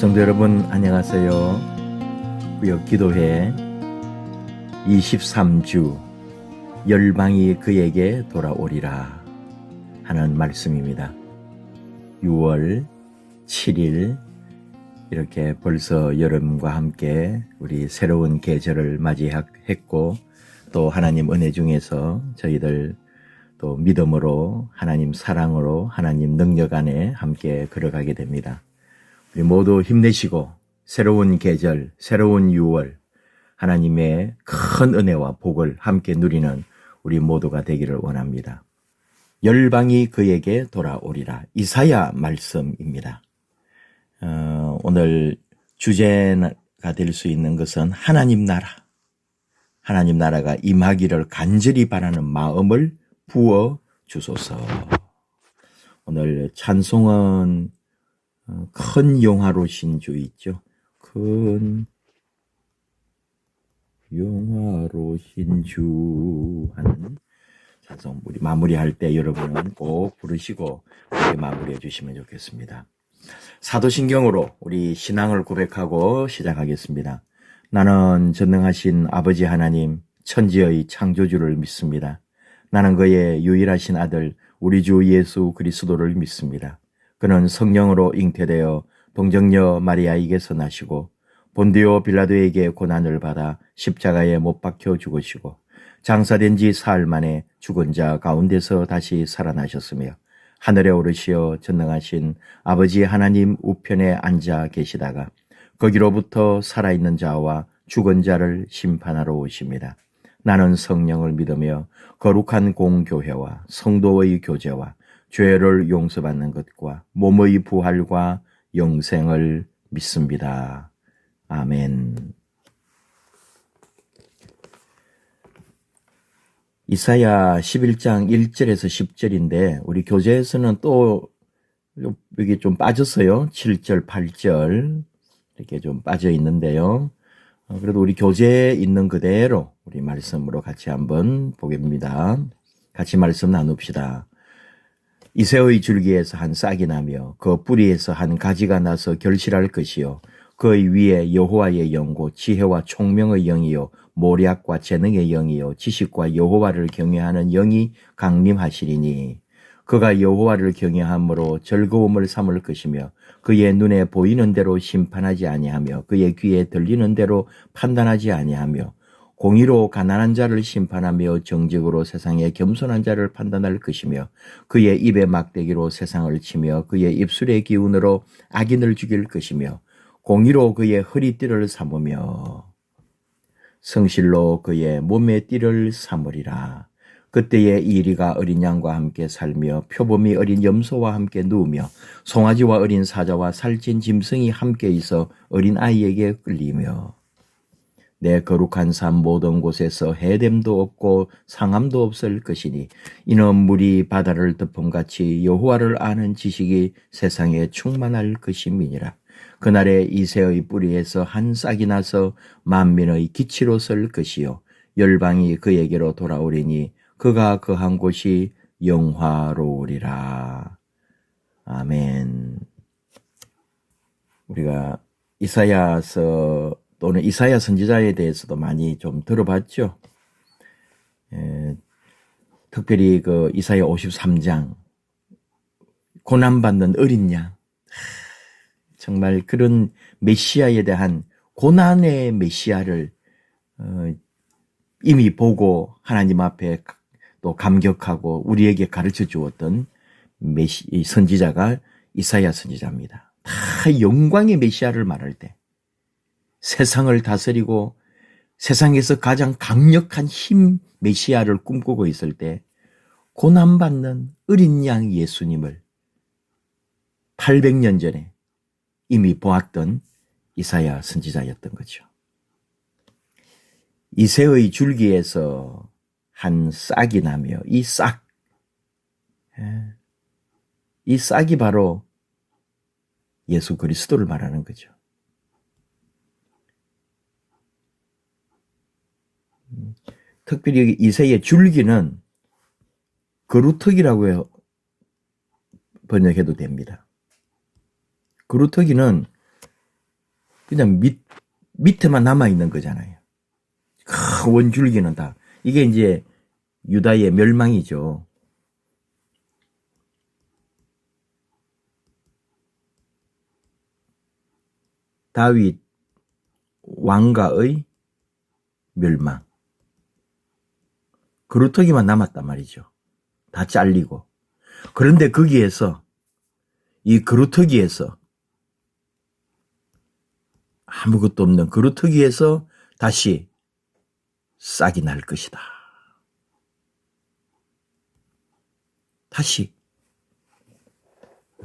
성도 여러분 안녕하세요. 구역 기도회 23주 열방이 그에게 돌아오리라 하는 말씀입니다. 6월 7일 이렇게 벌써 여름과 함께 우리 새로운 계절을 맞이했고 또 하나님 은혜 중에서 저희들 또 믿음으로 하나님 사랑으로 하나님 능력 안에 함께 걸어가게 됩니다. 우리 모두 힘내시고 새로운 계절, 새로운 6월 하나님의 큰 은혜와 복을 함께 누리는 우리 모두가 되기를 원합니다. 열방이 그에게 돌아오리라. 이사야 말씀입니다. 오늘 주제가 될 수 있는 것은 하나님 나라. 하나님 나라가 임하기를 간절히 바라는 마음을 부어 주소서. 오늘 찬송은 큰 영화로신 주 있죠. 큰 영화로신 주 하는 찬송 우리 마무리할 때 여러분은 꼭 부르시고 그렇게 마무리해 주시면 좋겠습니다. 사도신경으로 우리 신앙을 고백하고 시작하겠습니다. 나는 전능하신 아버지 하나님 천지의 창조주를 믿습니다. 나는 그의 유일하신 아들 우리 주 예수 그리스도를 믿습니다. 그는 성령으로 잉태되어 동정녀 마리아에게서 나시고 본디오 빌라도에게 고난을 받아 십자가에 못 박혀 죽으시고 장사된 지 사흘 만에 죽은 자 가운데서 다시 살아나셨으며 하늘에 오르시어 전능하신 아버지 하나님 우편에 앉아 계시다가 거기로부터 살아있는 자와 죽은 자를 심판하러 오십니다. 나는 성령을 믿으며 거룩한 공교회와 성도의 교제와 죄를 용서받는 것과 몸의 부활과 영생을 믿습니다. 아멘. 이사야 11장 1절에서 10절인데 우리 교재에서는 또 여기 좀 빠졌어요. 7절, 8절 이렇게 좀 빠져 있는데요. 그래도 우리 교재에 있는 그대로 우리 말씀으로 같이 한번 보겠습니다. 같이 말씀 나눕시다. 이새의 줄기에서 한 싹이 나며 그 뿌리에서 한 가지가 나서 결실할 것이요 그의 위에 여호와의 영고 지혜와 총명의 영이요 모략과 재능의 영이요 지식과 여호와를 경외하는 영이 강림하시리니 그가 여호와를 경외함으로 즐거움을 삼을 것이며 그의 눈에 보이는 대로 심판하지 아니하며 그의 귀에 들리는 대로 판단하지 아니하며 공의로 가난한 자를 심판하며 정직으로 세상에 겸손한 자를 판단할 것이며 그의 입의 막대기로 세상을 치며 그의 입술의 기운으로 악인을 죽일 것이며 공의로 그의 허리띠를 삼으며 성실로 그의 몸의 띠를 삼으리라. 그때에 이리가 어린 양과 함께 살며 표범이 어린 염소와 함께 누우며 송아지와 어린 사자와 살찐 짐승이 함께 있어 어린 아이에게 끌리며 내 거룩한 삶 모든 곳에서 해됨도 없고 상함도 없을 것이니 이는 물이 바다를 덮음같이 여호와를 아는 지식이 세상에 충만할 것임이니라. 그날에 이새의 뿌리에서 한 싹이 나서 만민의 기치로 설 것이요 열방이 그에게로 돌아오리니 그가 거한 곳이 영화로우리라. 아멘. 우리가 이사야서 또는 이사야 선지자에 대해서도 많이 좀 들어봤죠. 특별히 그 이사야 53장 고난받는 어린 양 정말 그런 메시아에 대한 고난의 메시아를 이미 보고 하나님 앞에 또 감격하고 우리에게 가르쳐 주었던 선지자가 이사야 선지자입니다. 다 영광의 메시아를 말할 때 세상을 다스리고 세상에서 가장 강력한 힘 메시아를 꿈꾸고 있을 때 고난받는 어린 양 예수님을 800년 전에 이미 보았던 이사야 선지자였던 거죠. 이새의 줄기에서 한 싹이 나며 이 싹이 바로 예수 그리스도를 말하는 거죠. 특별히 이새의 줄기는 그루터기라고 번역해도 됩니다. 그루터기는 그냥 밑에만 남아있는 거잖아요. 원줄기는 다. 이게 이제 유다의 멸망이죠. 다윗 왕가의 멸망. 그루터기만 남았단 말이죠. 다 잘리고. 그런데 거기에서 이 그루터기에서 아무것도 없는 그루터기에서 다시 싹이 날 것이다. 다시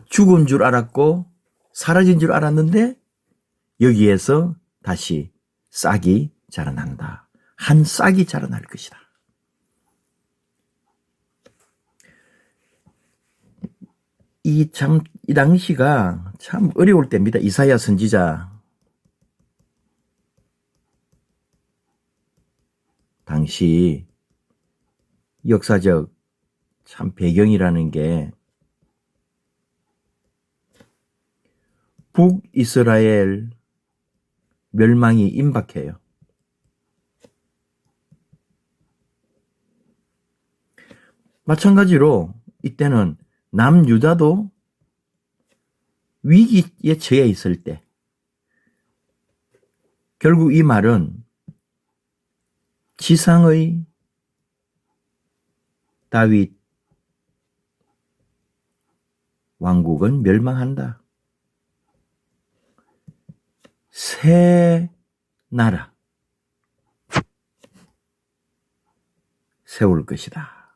죽은 줄 알았고 사라진 줄 알았는데 여기에서 다시 싹이 자라난다. 한 싹이 자라날 것이다. 이 당시가 참 어려울 때입니다. 이사야 선지자 당시 역사적 참 배경이라는 게 북이스라엘 멸망이 임박해요. 마찬가지로 이때는 남유다도 위기에 처해 있을 때 결국 이 말은 지상의 다윗 왕국은 멸망한다. 새 나라 세울 것이다.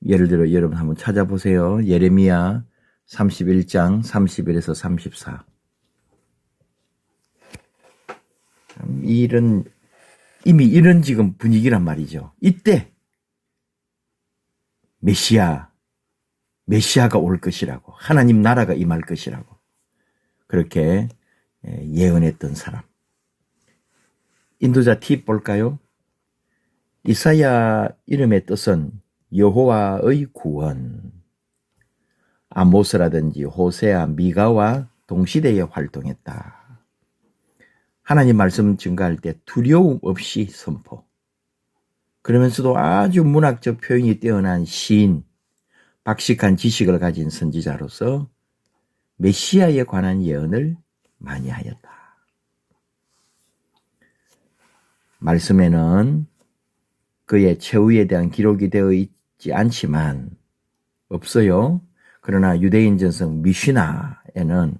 예를 들어 여러분 한번 찾아보세요. 예레미야 31장 31에서 34. 이미 이런 지금 분위기란 말이죠. 이때 메시아가 올 것이라고, 하나님 나라가 임할 것이라고 그렇게 예언했던 사람. 인도자 팁 볼까요? 이사야 이름의 뜻은 여호와의 구원. 아모스라든지 호세아, 미가와 동시대에 활동했다. 하나님 말씀 증가할 때 두려움 없이 선포. 그러면서도 아주 문학적 표현이 뛰어난 시인, 박식한 지식을 가진 선지자로서 메시아에 관한 예언을 많이 하였다. 말씀에는 그의 최후에 대한 기록이 되어 있지 않지만 없어요. 그러나 유대인 전성 미시나에는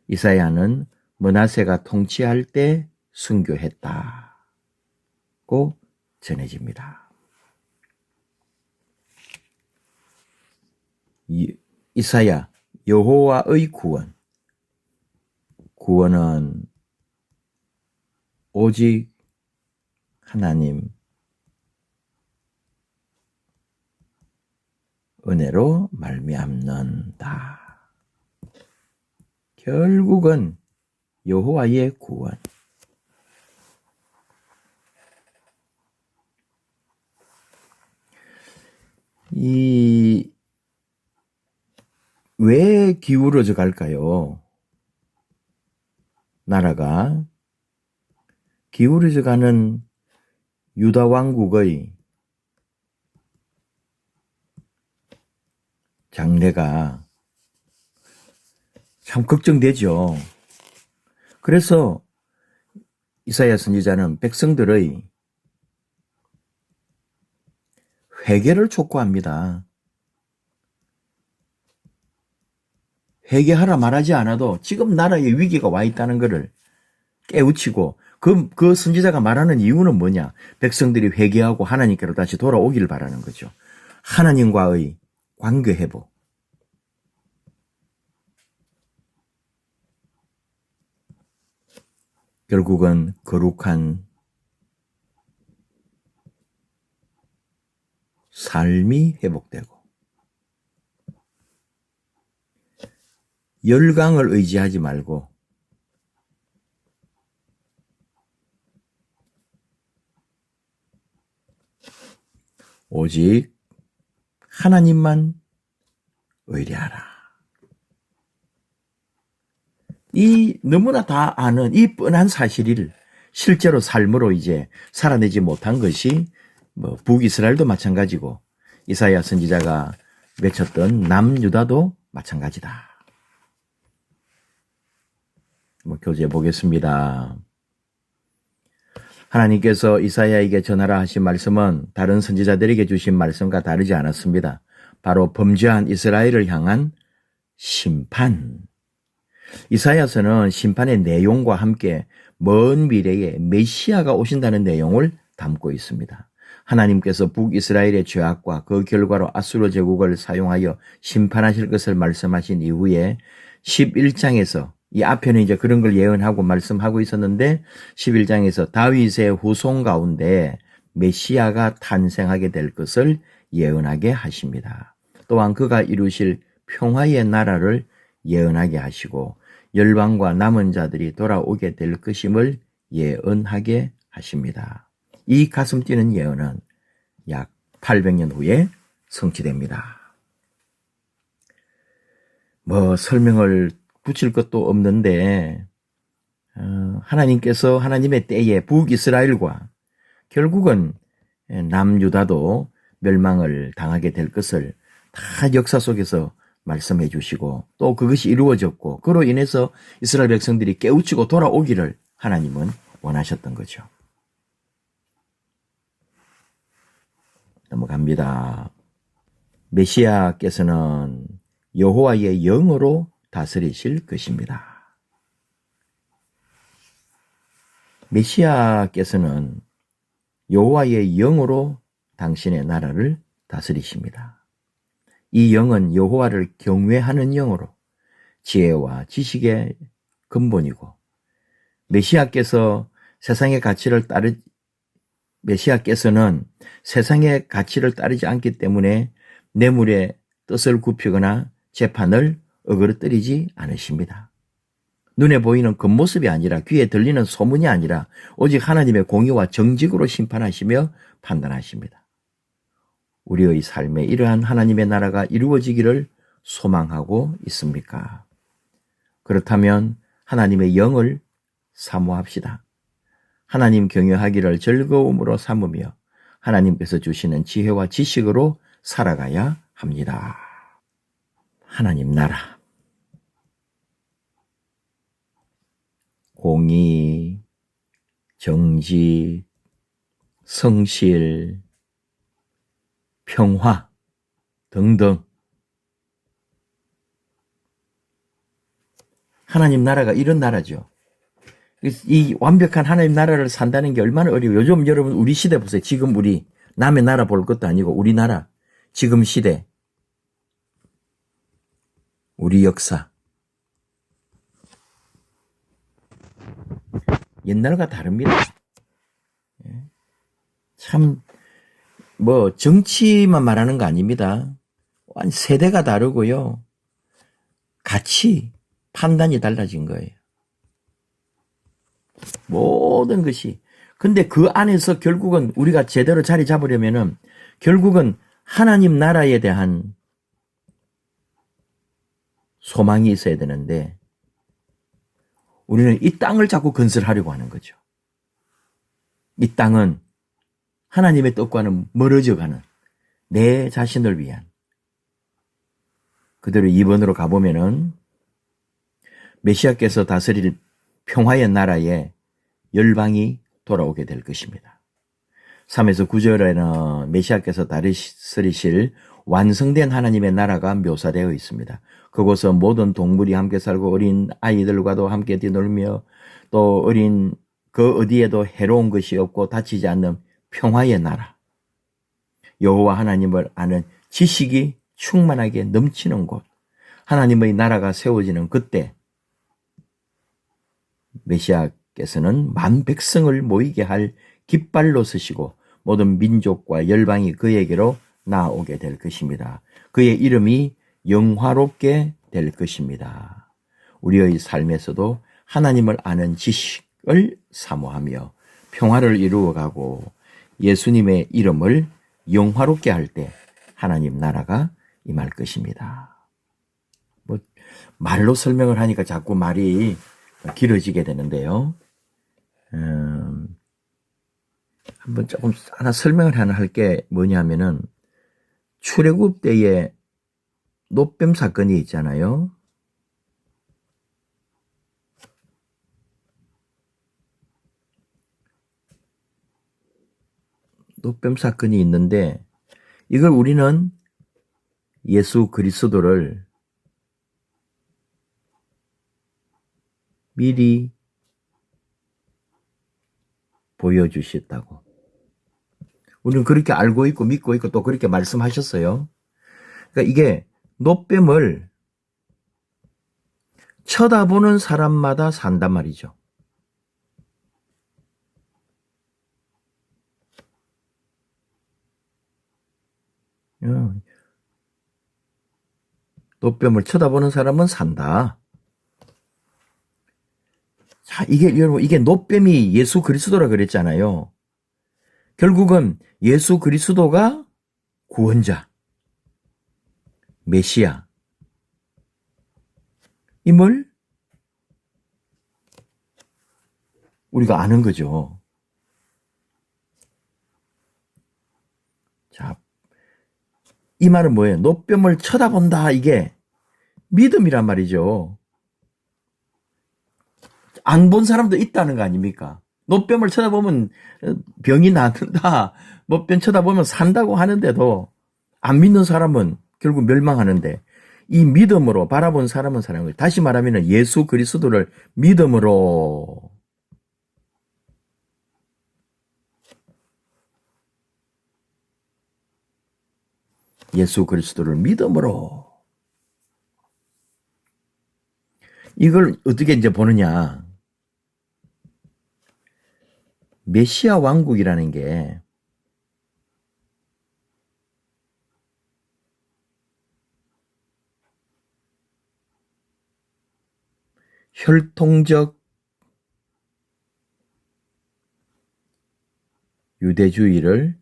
이사야는 므낫세가 통치할 때 순교했다고 전해집니다. 이사야, 여호와의 구원. 구원은 오직 하나님 은혜로 말미암는다. 결국은 여호와의 구원. 왜 기울어져 갈까요? 나라가 기울어져 가는 유다 왕국의 장래가 참 걱정되죠. 그래서 이사야 선지자는 백성들의 회개를 촉구합니다. 회개하라 말하지 않아도 지금 나라에 위기가 와 있다는 것을 깨우치고 그 선지자가 말하는 이유는 뭐냐? 백성들이 회개하고 하나님께로 다시 돌아오기를 바라는 거죠. 하나님과의 관계 회복. 결국은 거룩한 삶이 회복되고 열강을 의지하지 말고 오직 하나님만 의뢰하라. 이 너무나 다 아는 이 뻔한 사실을 실제로 삶으로 이제 살아내지 못한 것이 뭐 북이스라엘도 마찬가지고 이사야 선지자가 외쳤던 남유다도 마찬가지다. 뭐 교재해 보겠습니다. 하나님께서 이사야에게 전하라 하신 말씀은 다른 선지자들에게 주신 말씀과 다르지 않았습니다. 바로 범죄한 이스라엘을 향한 심판. 이사야서는 심판의 내용과 함께 먼 미래에 메시아가 오신다는 내용을 담고 있습니다. 하나님께서 북이스라엘의 죄악과 그 결과로 아수르 제국을 사용하여 심판하실 것을 말씀하신 이후에 11장에서 이 앞에는 이제 그런 걸 예언하고 말씀하고 있었는데 11장에서 다윗의 후손 가운데 메시아가 탄생하게 될 것을 예언하게 하십니다. 또한 그가 이루실 평화의 나라를 예언하게 하시고 열방과 남은 자들이 돌아오게 될 것임을 예언하게 하십니다. 이 가슴 뛰는 예언은 약 800년 후에 성취됩니다. 뭐 설명을 붙일 것도 없는데 하나님께서 하나님의 때에 북이스라엘과 결국은 남유다도 멸망을 당하게 될 것을 다 역사 속에서 말씀해 주시고 또 그것이 이루어졌고 그로 인해서 이스라엘 백성들이 깨우치고 돌아오기를 하나님은 원하셨던 거죠. 넘어갑니다. 메시아께서는 여호와의 영으로 다스리실 것입니다. 메시아께서는 여호와의 영으로 당신의 나라를 다스리십니다. 이 영은 여호와를 경외하는 영으로 지혜와 지식의 근본이고 메시아께서는 세상의 가치를 따르지 않기 때문에 뇌물의 뜻을 굽히거나 재판을 어그러뜨리지 않으십니다. 눈에 보이는 겉모습이 아니라 귀에 들리는 소문이 아니라 오직 하나님의 공의와 정직으로 심판하시며 판단하십니다. 우리의 삶에 이러한 하나님의 나라가 이루어지기를 소망하고 있습니까? 그렇다면 하나님의 영을 사모합시다. 하나님 경외하기를 즐거움으로 삼으며 하나님께서 주시는 지혜와 지식으로 살아가야 합니다. 하나님 나라. 공의, 정직, 성실, 평화 등등 하나님 나라가 이런 나라죠. 이 완벽한 하나님 나라를 산다는 게 얼마나 어려워요. 요즘 여러분 우리 시대 보세요. 지금 우리 남의 나라 볼 것도 아니고 우리나라 지금 시대 우리 역사 옛날과 다릅니다. 참 뭐 정치만 말하는 거 아닙니다. 세대가 다르고요. 가치, 판단이 달라진 거예요. 모든 것이. 근데 그 안에서 결국은 우리가 제대로 자리 잡으려면은 결국은 하나님 나라에 대한 소망이 있어야 되는데 우리는 이 땅을 자꾸 건설하려고 하는 거죠. 이 땅은 하나님의 뜻과는 멀어져가는 내 자신을 위한 그대로 2번으로 가보면은 메시아께서 다스릴 평화의 나라에 열방이 돌아오게 될 것입니다. 3에서 9절에는 메시아께서 다스리실 완성된 하나님의 나라가 묘사되어 있습니다. 그곳은 모든 동물이 함께 살고 어린 아이들과도 함께 뛰놀며 또 그 어디에도 해로운 것이 없고 다치지 않는 평화의 나라. 여호와 하나님을 아는 지식이 충만하게 넘치는 곳. 하나님의 나라가 세워지는 그때 메시아께서는 만 백성을 모이게 할 깃발로 서시고 모든 민족과 열방이 그에게로 나아오게 될 것입니다. 그의 이름이 영화롭게 될 것입니다. 우리의 삶에서도 하나님을 아는 지식을 사모하며 평화를 이루어가고 예수님의 이름을 영화롭게 할 때 하나님 나라가 임할 것입니다. 뭐 말로 설명을 하니까 자꾸 말이 길어지게 되는데요. 한번 조금 하나 설명을 하나 할 게 뭐냐면은 출애굽 때에 노뱀 사건이 있잖아요. 노뱀 사건이 있는데 이걸 우리는 예수 그리스도를 미리 보여주셨다고. 우리는 그렇게 알고 있고 믿고 있고 또 그렇게 말씀하셨어요. 그러니까 이게 노뱀을 쳐다보는 사람마다 산단 말이죠. 노뱀을 쳐다보는 사람은 산다. 자, 이게 여러분 이게 노뱀이 예수 그리스도라 그랬잖아요. 결국은 예수 그리스도가 구원자, 메시아 임을 우리가 아는 거죠. 자, 이 말은 뭐예요? 노뱀을 쳐다본다. 이게 믿음이란 말이죠. 안 본 사람도 있다는 거 아닙니까? 노뱀을 쳐다보면 병이 낫는다. 노뱀 쳐다보면 산다고 하는데도 안 믿는 사람은 결국 멸망하는데 이 믿음으로 바라본 사람은 사는 거예요. 다시 말하면 예수 그리스도를 믿음으로 예수 그리스도를 믿음으로 이걸 어떻게 이제 보느냐. 메시아 왕국이라는 게 혈통적 유대주의를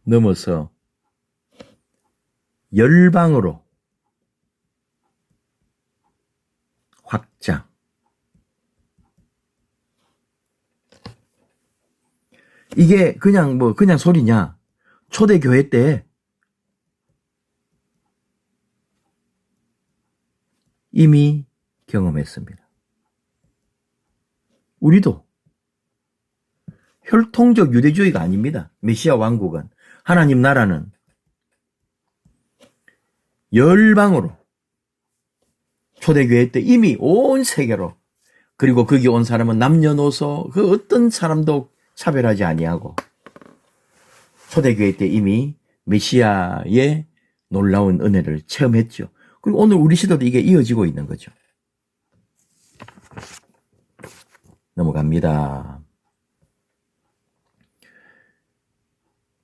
넘어서 열방으로 확장. 이게 그냥 그냥 소리냐? 초대교회 때 이미 경험했습니다. 우리도 혈통적 유대주의가 아닙니다. 메시아 왕국은 하나님 나라는 열방으로 초대교회 때 이미 온 세계로 그리고 거기 온 사람은 남녀노소 그 어떤 사람도 차별하지 아니하고 초대교회 때 이미 메시아의 놀라운 은혜를 체험했죠. 그리고 오늘 우리 시대도 이게 이어지고 있는 거죠. 넘어갑니다.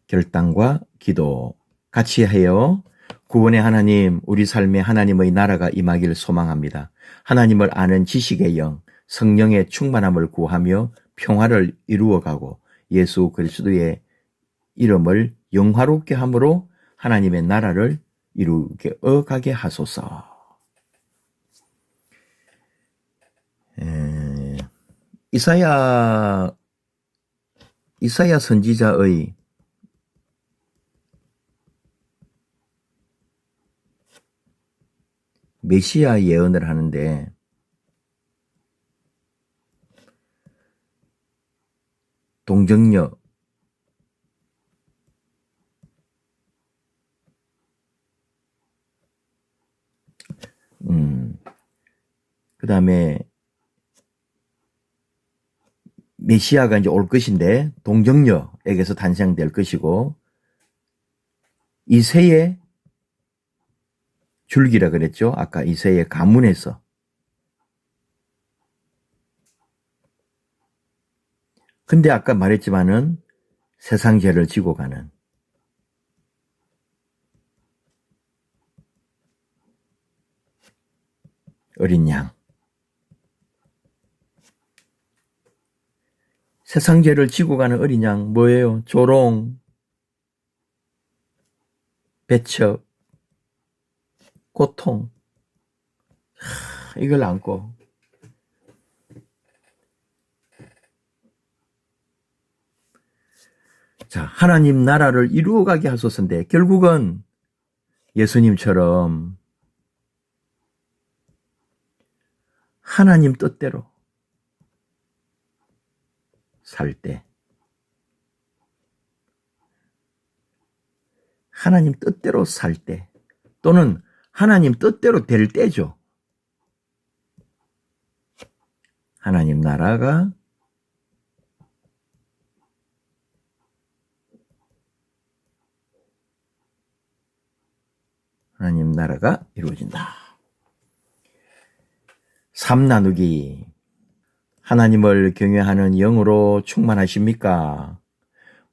결단과 기도 같이 해요. 구원의 하나님, 우리 삶에 하나님의 나라가 임하기를 소망합니다. 하나님을 아는 지식의 영, 성령의 충만함을 구하며 평화를 이루어가고 예수 그리스도의 이름을 영화롭게 함으로 하나님의 나라를 이루어가게 하소서. 이사야 선지자의 메시아 예언을 하는데 동정녀 그 다음에 메시아가 이제 올 것인데 동정녀에게서 탄생될 것이고 이새의 줄기라 그랬죠. 아까 이새의 가문에서 근데 아까 말했지만은 세상 죄를 지고 가는 어린 양. 세상 죄를 지고 가는 어린 양 뭐예요? 조롱, 배척, 고통, 이걸 안고 자, 하나님 나라를 이루어가게 하소서인데 결국은 예수님처럼 하나님 뜻대로 살 때, 하나님 뜻대로 살 때, 또는 하나님 뜻대로 될 때죠. 하나님 나라가 이루어진다. 삶 나누기. 하나님을 경외하는 영으로 충만하십니까?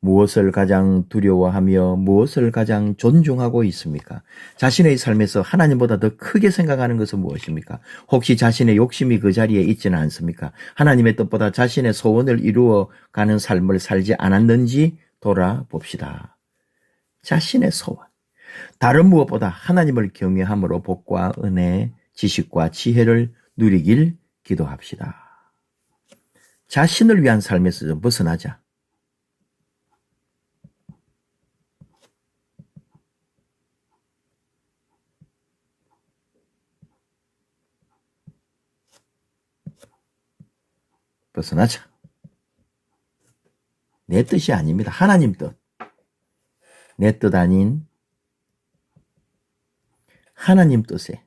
무엇을 가장 두려워하며 무엇을 가장 존중하고 있습니까? 자신의 삶에서 하나님보다 더 크게 생각하는 것은 무엇입니까? 혹시 자신의 욕심이 그 자리에 있지는 않습니까? 하나님의 뜻보다 자신의 소원을 이루어가는 삶을 살지 않았는지 돌아봅시다. 자신의 소원. 다른 무엇보다 하나님을 경외함으로 복과 은혜, 지식과 지혜를 누리길 기도합시다. 자신을 위한 삶에서 좀 벗어나자. 벗어나자. 내 뜻이 아닙니다. 하나님 뜻. 내 뜻 아닌 하나님 뜻에.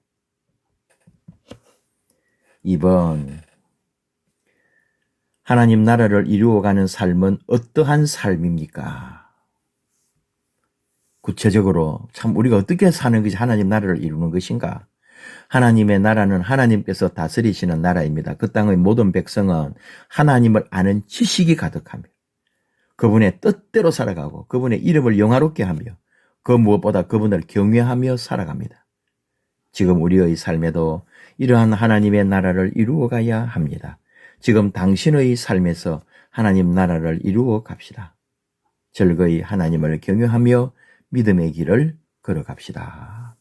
2번. 하나님 나라를 이루어가는 삶은 어떠한 삶입니까? 구체적으로 참 우리가 어떻게 사는 것이 하나님 나라를 이루는 것인가? 하나님의 나라는 하나님께서 다스리시는 나라입니다. 그 땅의 모든 백성은 하나님을 아는 지식이 가득하며 그분의 뜻대로 살아가고 그분의 이름을 영화롭게 하며 그 무엇보다 그분을 경외하며 살아갑니다. 지금 우리의 삶에도 이러한 하나님의 나라를 이루어가야 합니다. 지금 당신의 삶에서 하나님 나라를 이루어 갑시다. 즐거이 하나님을 경외하며 믿음의 길을 걸어갑시다.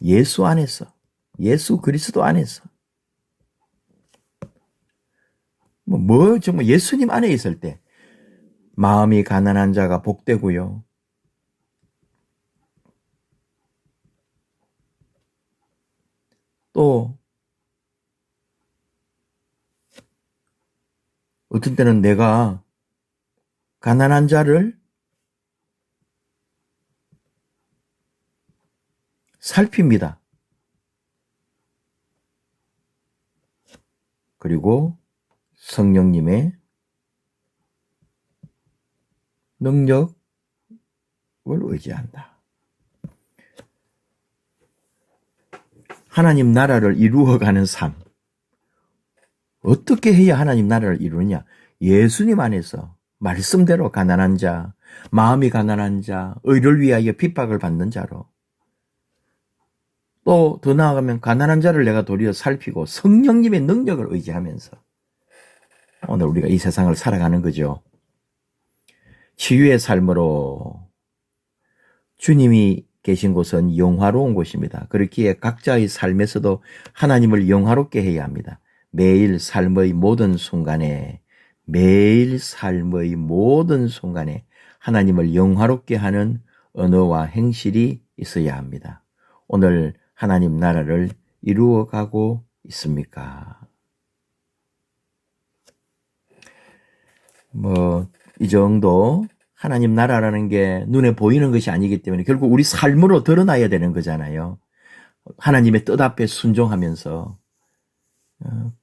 예수 안에서, 예수 그리스도 안에서 정말 예수님 안에 있을 때 마음이 가난한 자가 복되고요. 또 어떤 때는 내가 가난한 자를 살핍니다. 그리고 성령님의 능력을 의지한다. 하나님 나라를 이루어가는 삶. 어떻게 해야 하나님 나라를 이루느냐? 예수님 안에서 말씀대로 가난한 자, 마음이 가난한 자, 의를 위하여 핍박을 받는 자로 또 더 나아가면 가난한 자를 내가 도리어 살피고 성령님의 능력을 의지하면서 오늘 우리가 이 세상을 살아가는 거죠. 치유의 삶으로 주님이 계신 곳은 영화로운 곳입니다. 그렇기에 각자의 삶에서도 하나님을 영화롭게 해야 합니다. 매일 삶의 모든 순간에 하나님을 영화롭게 하는 언어와 행실이 있어야 합니다. 오늘 하나님 나라를 이루어가고 있습니까? 이 정도 하나님 나라라는 게 눈에 보이는 것이 아니기 때문에 결국 우리 삶으로 드러나야 되는 거잖아요. 하나님의 뜻 앞에 순종하면서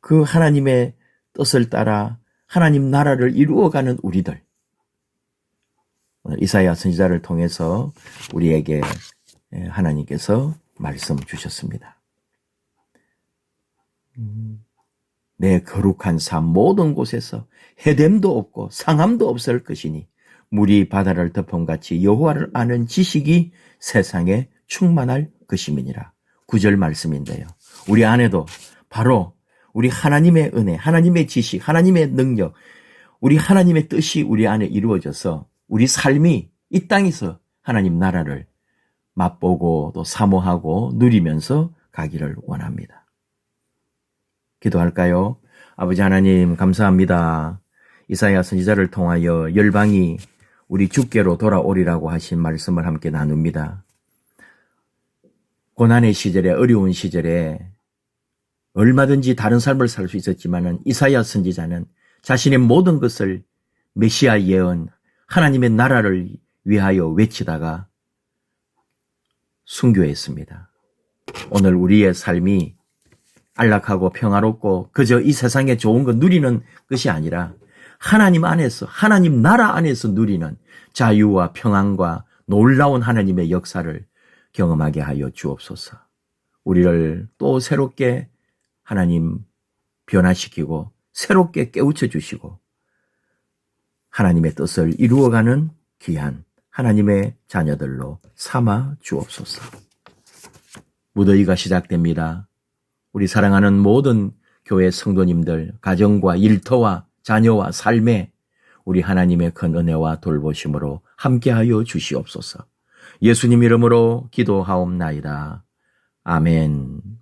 그 하나님의 뜻을 따라 하나님 나라를 이루어가는 우리들. 오늘 이사야 선지자를 통해서 우리에게 하나님께서 말씀 주셨습니다. 내 거룩한 삶 모든 곳에서 해됨도 없고 상함도 없을 것이니 물이 바다를 덮음같이 여호와를 아는 지식이 세상에 충만할 것임이니라. 9절 말씀인데요. 우리 안에도 바로 우리 하나님의 은혜, 하나님의 지식, 하나님의 능력, 우리 하나님의 뜻이 우리 안에 이루어져서 우리 삶이 이 땅에서 하나님 나라를 맛보고 또 사모하고 누리면서 가기를 원합니다. 기도할까요? 아버지 하나님 감사합니다. 이사야 선지자를 통하여 열방이 우리 주께로 돌아오리라고 하신 말씀을 함께 나눕니다. 고난의 시절에, 어려운 시절에 얼마든지 다른 삶을 살 수 있었지만 이사야 선지자는 자신의 모든 것을 메시아 예언, 하나님의 나라를 위하여 외치다가 순교했습니다. 오늘 우리의 삶이 안락하고 평화롭고 그저 이 세상에 좋은 거 누리는 것이 아니라 하나님 안에서, 하나님 나라 안에서 누리는 자유와 평안과 놀라운 하나님의 역사를 경험하게 하여 주옵소서. 우리를 또 새롭게 하나님 변화시키고 새롭게 깨우쳐 주시고 하나님의 뜻을 이루어가는 귀한 하나님의 자녀들로 삼아 주옵소서. 무더위가 시작됩니다. 우리 사랑하는 모든 교회 성도님들, 가정과 일터와 자녀와 삶에 우리 하나님의 큰 은혜와 돌보심으로 함께하여 주시옵소서. 예수님 이름으로 기도하옵나이다. 아멘.